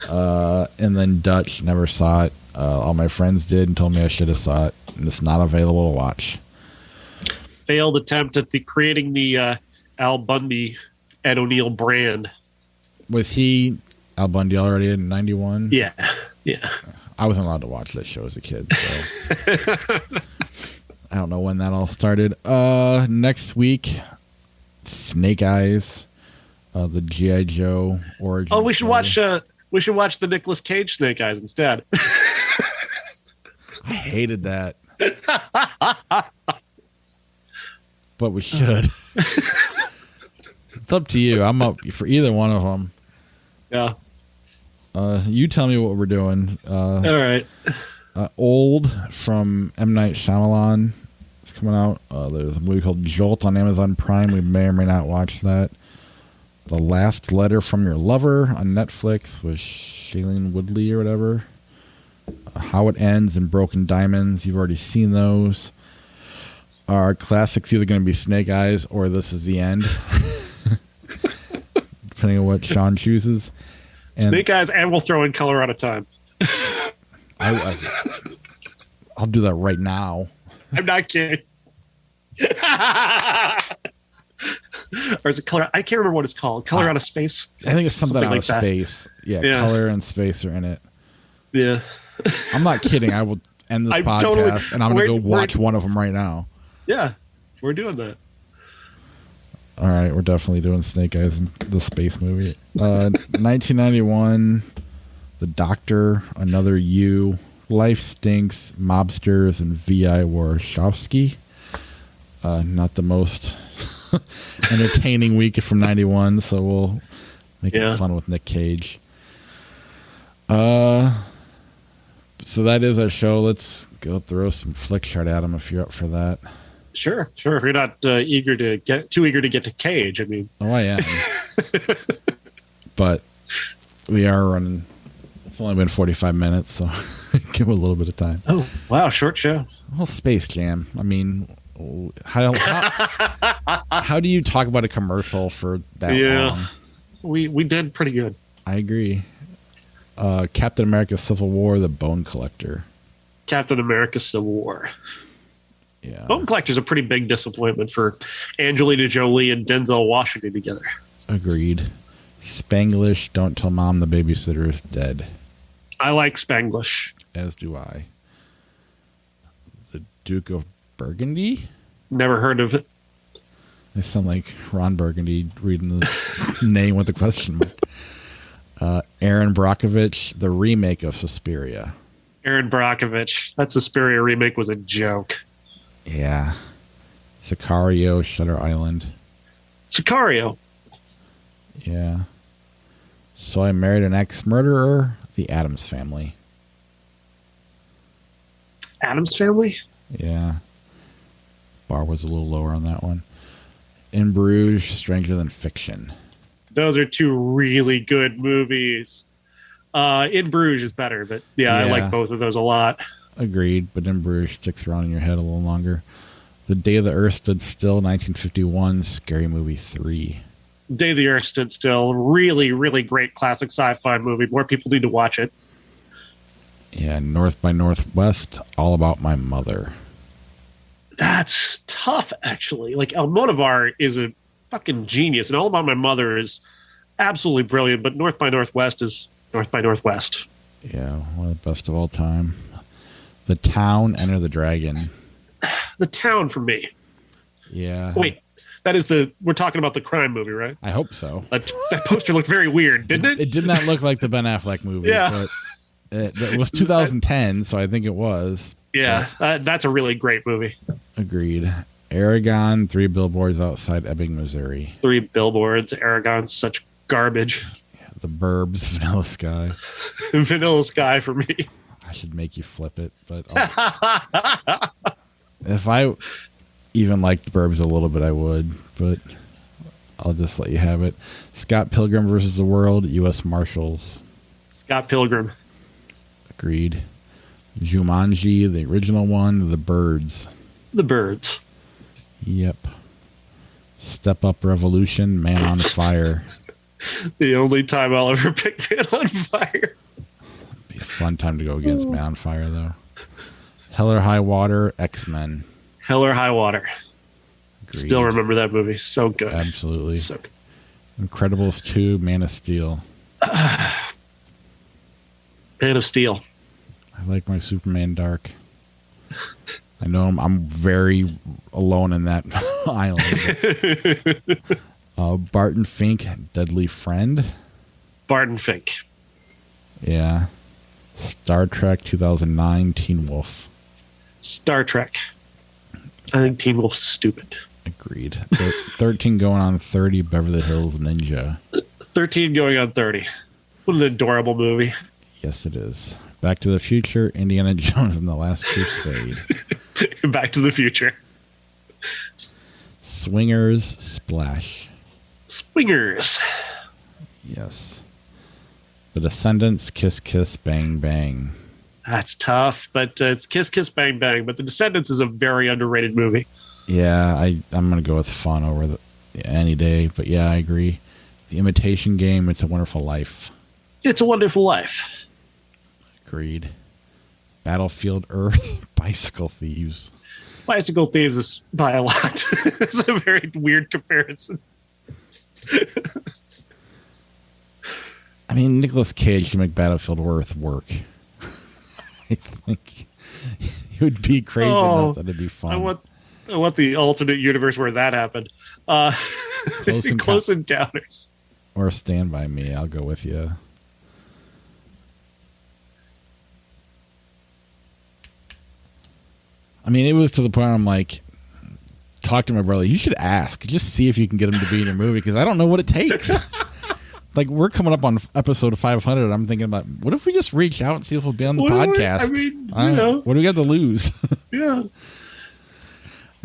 And then Dutch, never saw it. All my friends did and told me I should have saw it. And it's not available to watch. Failed attempt at creating the Al Bundy, Ed O'Neill brand. Was he Al Bundy already in 91? Yeah. I wasn't allowed to watch that show as a kid, so I don't know when that all started. Next week, Snake Eyes, the G.I. Joe origin. Oh, we should watch. We should watch the Nicolas Cage Snake Eyes instead. I hated that, but we should. It's up to you. I'm up for either one of them. Yeah. You tell me what we're doing. All right. Old from M. Night Shyamalan is coming out. There's a movie called Jolt on Amazon Prime. We may or may not watch that. The Last Letter from Your Lover on Netflix with Shailene Woodley or whatever. How It Ends and Broken Diamonds. You've already seen those. Our classic's either going to be Snake Eyes or This Is the End. Depending on what Sean chooses. And Snake Eyes, and we'll throw in Color Out of Time. I'll do that right now. I'm not kidding. Or is it Color? I can't remember what it's called. Color Out of Space? I think it's something out like of that. space. Yeah, Color and space are in it. Yeah. I'm not kidding. I will end this podcast and I'm going to go watch one of them right now. Yeah, we're doing that. All right, we're definitely doing Snake Eyes in the space movie. 1991, The Doctor, Another You, Life Stinks, Mobsters, and V.I. Warshawski. Not the most entertaining week from 91, so we'll make it fun with Nick Cage. So that is our show. Let's go throw some flick chart at him if you're up for that. Sure. If you're not too eager to get to Cage, I mean. Oh, I am. But we are running. It's only been 45 minutes, so give it a little bit of time. Oh, wow. Short show. Well, Space Jam. I mean, how do you talk about a commercial for that long? We did pretty good. I agree. Captain America Civil War, The Bone Collector. Captain America Civil War. Yeah. Bone Collector's a pretty big disappointment for Angelina Jolie and Denzel Washington together. Agreed. Spanglish, Don't Tell Mom the Babysitter is Dead. I like Spanglish. As do I. The Duke of Burgundy? Never heard of it. They sound like Ron Burgundy reading the name with the question mark. Aaron Brockovich, the remake of Suspiria. Aaron Brockovich. That Suspiria remake was a joke. Yeah. Sicario, Shutter Island. Sicario. Yeah. So I Married an Ex-Murderer, The Addams Family. Addams Family? Yeah. Bar was a little lower on that one. In Bruges, Stranger Than Fiction. Those are two really good movies. In Bruges is better, but yeah, I like both of those a lot. Agreed, but In Bruges sticks around in your head a little longer. The Day the Earth Stood Still, 1951, Scary Movie 3. Day the Earth Stood Still, really, really great classic sci-fi movie. More people need to watch it. Yeah, North by Northwest, All About My Mother. That's tough, actually. Like, Almodovar is a fucking genius, and All About My Mother is absolutely brilliant, but North by Northwest is North by Northwest. Yeah, one of the best of all time. The Town, Enter the Dragon. The Town for me. Yeah. Wait, we're talking about the crime movie, right? I hope so. That poster looked very weird, didn't it? It did not look like the Ben Affleck movie. Yeah. But it was 2010, so I think it was. Yeah, that's a really great movie. Agreed. Aragon, 3 Billboards Outside Ebbing, Missouri. 3 Billboards, Aragon, such garbage. Yeah, The Burbs, Vanilla Sky. Vanilla Sky for me. I should make you flip it, but if I even liked The Burbs a little bit, I would, but I'll just let you have it. Scott Pilgrim versus the World, U.S. Marshals. Scott Pilgrim. Agreed. Jumanji, the original one, The Birds. The Birds. Yep. Step Up Revolution, Man on Fire. The only time I'll ever pick Man on Fire. Be a fun time to go against Man on Fire, though. Hell or High Water, X-Men. Hell or High Water. Agreed. Still remember that movie. So good. Absolutely. So good. Incredibles 2, Man of Steel. Man of Steel. I like my Superman dark. I know I'm very alone in that island. Barton Fink, Deadly Friend. Barton Fink. Yeah. Star Trek 2009, Teen Wolf. Star Trek. I think Teen Wolf's stupid. Agreed. 13 going on 30, Beverly Hills Ninja. 13 going on 30. What an adorable movie. Yes, it is. Back to the Future, Indiana Jones and the Last Crusade. Back to the Future. Swingers, Splash. Swingers. Yes. The Descendants, Kiss Kiss Bang Bang. That's tough, but it's Kiss Kiss Bang Bang. But The Descendants is a very underrated movie. Yeah, I'm going to go with fun over any day. But yeah, I agree. The Imitation Game, It's a Wonderful Life. It's a Wonderful Life. Agreed. Battlefield Earth, Bicycle Thieves. Bicycle Thieves is by a lot. It's a very weird comparison. I mean, Nicolas Cage can make Battlefield Earth work. I think he would be crazy enough that it'd be fun. I want the alternate universe where that happened. Close Encounters. Or Stand By Me. I'll go with you. I mean, it was to the point where I'm like, talk to my brother. You should ask. Just see if you can get him to be in your movie because I don't know what it takes. Like, we're coming up on episode 500. I'm thinking about, what if we just reach out and see if we'll be on the podcast? What do we got to lose? Yeah.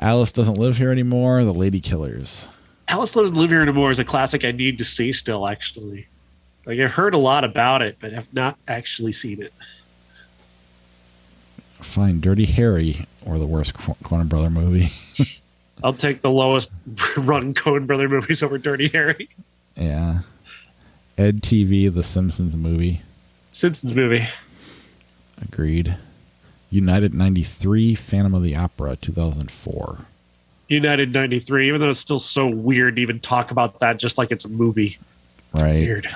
Alice Doesn't Live Here Anymore, The Lady Killers. Alice Doesn't Live Here Anymore is a classic I need to see still, actually. Like, I've heard a lot about it, but have not actually seen it. Fine. Dirty Harry, or the worst Coen Brother movie. I'll take the lowest run Coen Brother movies over Dirty Harry. Yeah. Ed TV, The Simpsons movie. Simpsons movie. Agreed. United 93, Phantom of the Opera 2004. United 93, even though it's still so weird to even talk about that just like it's a movie. Right. Weird.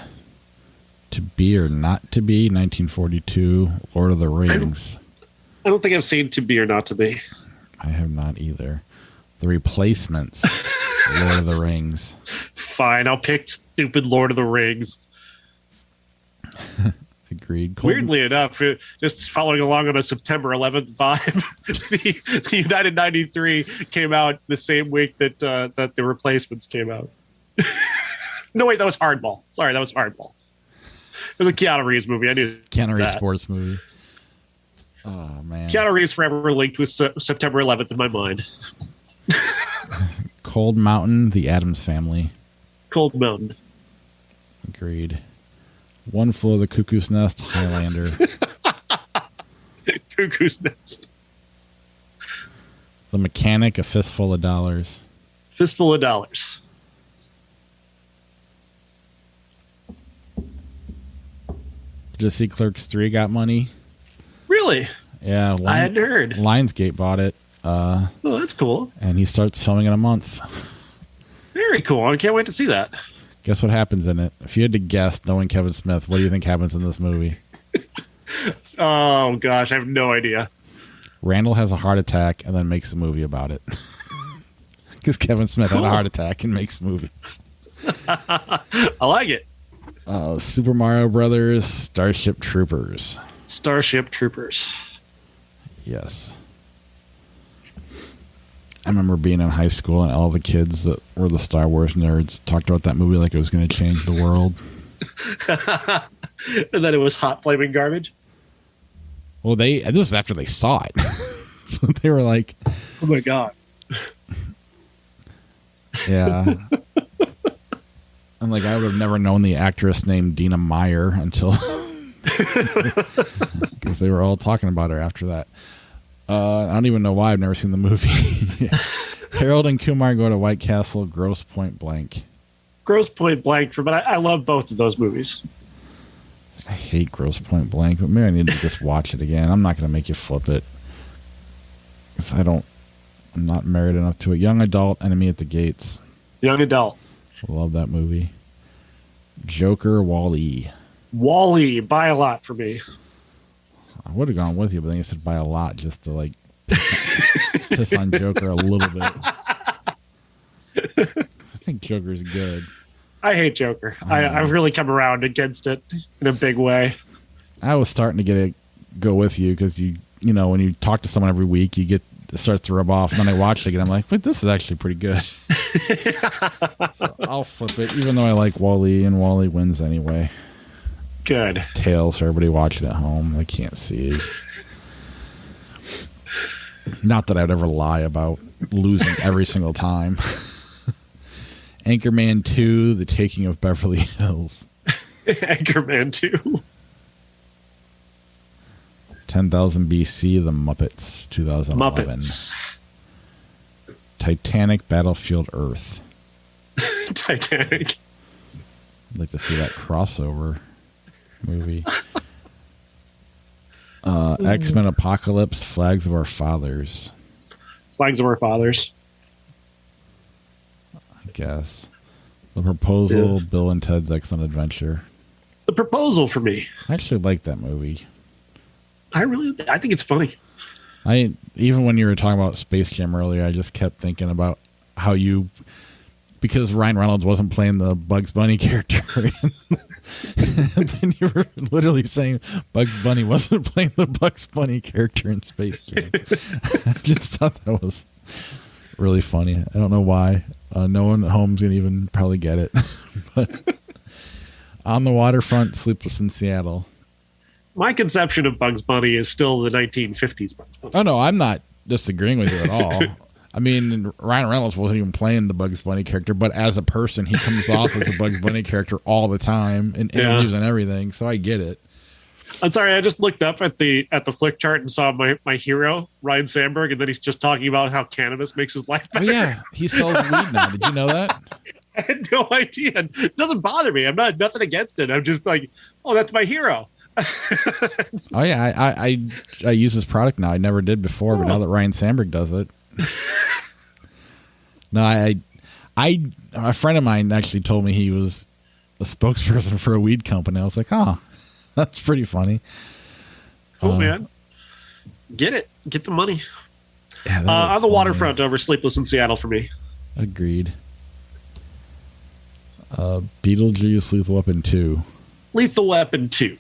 To Be or Not to Be, 1942, Lord of the Rings. I don't think I've seen To Be or Not to Be. I have not either. The Replacements, Lord of the Rings. Fine, I'll pick stupid Lord of the Rings. Agreed. Weirdly enough, just following along on a September 11th vibe, the United 93 came out the same week that the Replacements came out. No, wait, that was Hardball. Sorry, that was Hardball. It was a Keanu Reeves movie. I knew Keanu Reeves sports movie. Oh, man. Keanu Reeves forever linked with September 11th in my mind. Cold Mountain, The Addams Family. Cold Mountain. Agreed. One Flew of the Cuckoo's Nest, Highlander. Cuckoo's Nest. The Mechanic, A Fistful of Dollars. Fistful of Dollars. Did you see Clerks 3 got money? Really? Yeah. I hadn't heard. Lionsgate bought it. Oh, that's cool. And he starts filming in a month. Very cool. I can't wait to see that. Guess what happens in it? If you had to guess, knowing Kevin Smith, what do you think happens in this movie? Oh, gosh. I have no idea. Randall has a heart attack and then makes a movie about it. Because Kevin Smith had a heart attack and makes movies. I like it. Super Mario Brothers, Starship Troopers. Starship Troopers. Yes. I remember being in high school and all the kids that were the Star Wars nerds talked about that movie like it was going to change the world. And then it was hot flaming garbage. Well, this was after they saw it. So they were like, oh my God. Yeah. And like, I would have never known the actress named Dina Meyer until because they were all talking about her after that. I don't even know why. I've never seen the movie. Harold and Kumar Go to White Castle, Gross Point Blank. Gross Point Blank, but I love both of those movies. I hate Gross Point Blank, but maybe I need to just watch it again. I'm not going to make you flip it. 'Cause I'm not married enough to it. Young Adult, Enemy at the Gates. Young Adult. Love that movie. Joker, Wall-E. Wall-E, buy a lot for me. I would have gone with you, but then you said buy a lot just to like piss on Joker a little bit. I think Joker's good. I hate Joker. I've really come around against it in a big way. I was starting to go with you because you know when you talk to someone every week, it starts to rub off. And then I watched it again. I'm like, wait, this is actually pretty good. So I'll flip it, even though I like Wall-E, and Wall-E wins anyway. Good. Tails for everybody watching at home. They can't see. Not that I'd ever lie about losing every single time. Anchorman 2, The Taking of Beverly Hills. Anchorman 2. 10,000 BC, The Muppets, 2011. Muppets. Titanic, Battlefield Earth. Titanic. I'd like to see that crossover movie. X-Men Apocalypse, Flags of Our Fathers. Flags of Our Fathers. I guess. The Proposal, yeah. Bill and Ted's Excellent Adventure. The Proposal for me. I actually like that movie. I think it's funny. Even when you were talking about Space Jam earlier, I just kept thinking about how because Ryan Reynolds wasn't playing the Bugs Bunny character, and then you were literally saying Bugs Bunny wasn't playing the Bugs Bunny character in Space Jam. I just thought that was really funny. I don't know why. No one at home's going to even probably get it. But On the Waterfront, Sleepless in Seattle. My conception of Bugs Bunny is still the 1950s Bugs Bunny. Oh, no, I'm not disagreeing with you at all. I mean, Ryan Reynolds wasn't even playing the Bugs Bunny character, but as a person, he comes off as a Bugs Bunny character all the time in interviews and everything, so I get it. I'm sorry, I just looked up at the flick chart and saw my hero, Ryan Sandberg, and then he's just talking about how cannabis makes his life better. Oh, yeah, he sells weed now. Did you know that? I had no idea. It doesn't bother me. I'm nothing against it. I'm just like, oh, that's my hero. Oh yeah, I use this product now. I never did before, but now that Ryan Sandberg does it, no, a friend of mine actually told me he was a spokesperson for a weed company. I was like, oh, that's pretty funny. Cool, man. Get the money. Yeah, on the waterfront over Sleepless in Seattle for me. Agreed. Beetlejuice, Lethal Weapon 2. Lethal Weapon 2.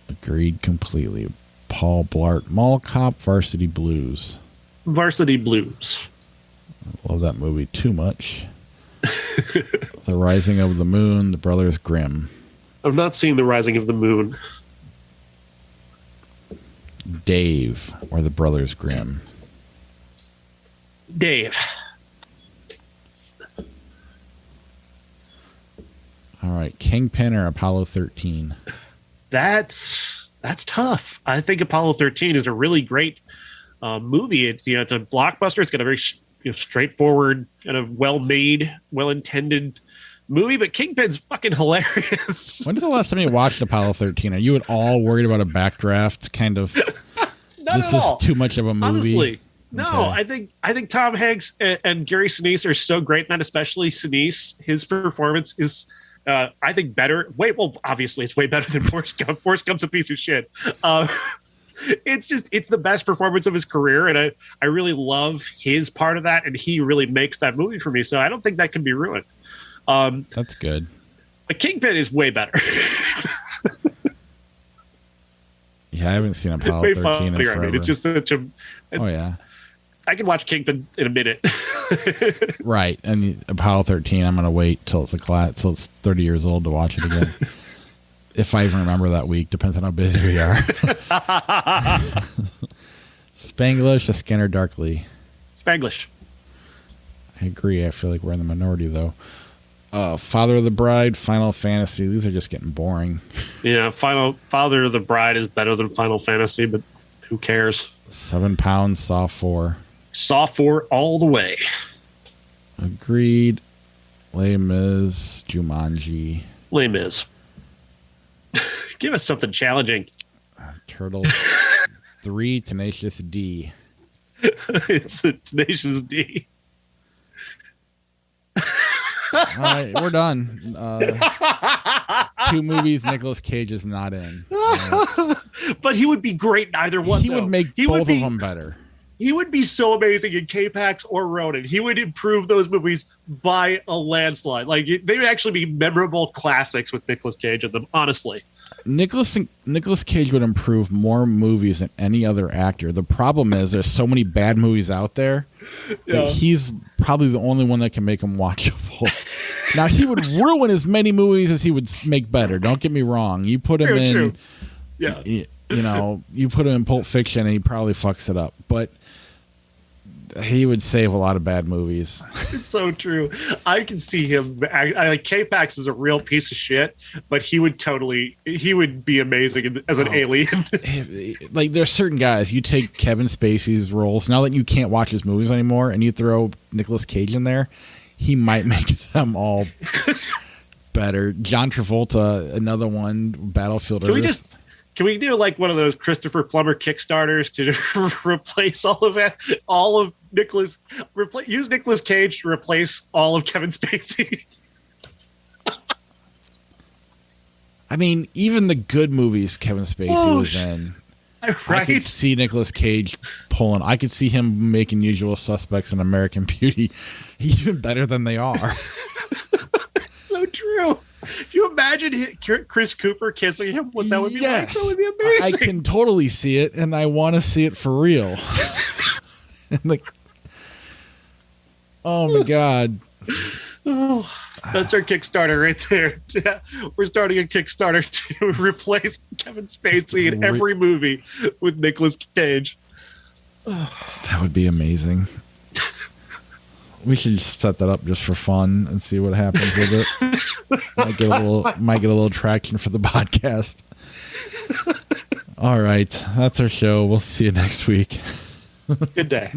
Agreed completely. Paul Blart, Mall Cop, Varsity Blues. Varsity Blues. I love that movie too much. The Rising of the Moon, The Brothers Grimm. I've not seen The Rising of the Moon. Dave, or The Brothers Grimm. Dave. All right, Kingpin or Apollo 13? That's tough. I think Apollo 13 is a really great movie. It's it's a blockbuster. It's got a very straightforward, kind of well-made, well-intended movie, but Kingpin's fucking hilarious. When's the last time you watched Apollo 13? Are you at all worried about a backdraft? Kind of. This is too much of a movie. Honestly, no. Okay. I think Tom Hanks and Gary Sinise are so great, and especially Sinise. His performance is, I think, better. Obviously, it's way better than Forrest Gump. Forrest Gump's a piece of shit. It's the best performance of his career, and I really love his part of that, and he really makes that movie for me. So I don't think that can be ruined. That's good. But Kingpin is way better. Yeah, I haven't seen Apollo 13 in forever. It's just such a. Oh yeah, I can watch Kingpin in a minute. Right, and Apollo 13, I'm gonna wait till it's till it's 30 years old to watch it again. If I even remember that week, depends on how busy we are. Spanglish or Scanner Darkly? Spanglish. I agree. I feel like we're in the minority, though. Father of the Bride, Final Fantasy. These are just getting boring. Yeah, Father of the Bride is better than Final Fantasy, but who cares? 7 Pounds, Saw 4. Saw 4 all the way. Agreed. Les Mis, Jumanji. Les Mis. Give us something challenging. Turtles 3, Tenacious D. It's a Tenacious D. All right, we're done. 2 movies Nicolas Cage is not in. But he would be great in either one. He would make both of them better. He would be so amazing in K-Pax or Ronin. He would improve those movies by a landslide. Like, they would actually be memorable classics with Nicolas Cage in them, honestly. Nicolas Cage would improve more movies than any other actor. The problem is there's so many bad movies out there that he's probably the only one that can make them watchable. Now, he would ruin as many movies as he would make better. Don't get me wrong. You put him in, you put him in Pulp Fiction and he probably fucks it up. But he would save a lot of bad movies. It's so true. I can see him. K-Pax is a real piece of shit, but he would be amazing as an alien. Like, there's certain guys, you take Kevin Spacey's roles, now that you can't watch his movies anymore, and you throw Nicolas Cage in there, he might make them all better. John Travolta, another one, Battlefield Earth. Can we do like one of those Christopher Plummer Kickstarters to replace all of Nicolas? Use Nicolas Cage to replace all of Kevin Spacey. I mean, even the good movies Kevin Spacey was in, right? I could see Nicolas Cage pulling. I could see him making Usual Suspects and American Beauty even better than they are. So true. Can you imagine Chris Cooper kissing him? What that would be like? That would be amazing. I can totally see it, and I want to see it for real. Like, oh my god. Oh, that's our Kickstarter right there. We're starting a Kickstarter to replace Kevin Spacey in every movie with Nicolas Cage. That would be amazing. We should set that up just for fun and see what happens with it. Might get a little traction for the podcast. All right, that's our show. We'll see you next week. Good day.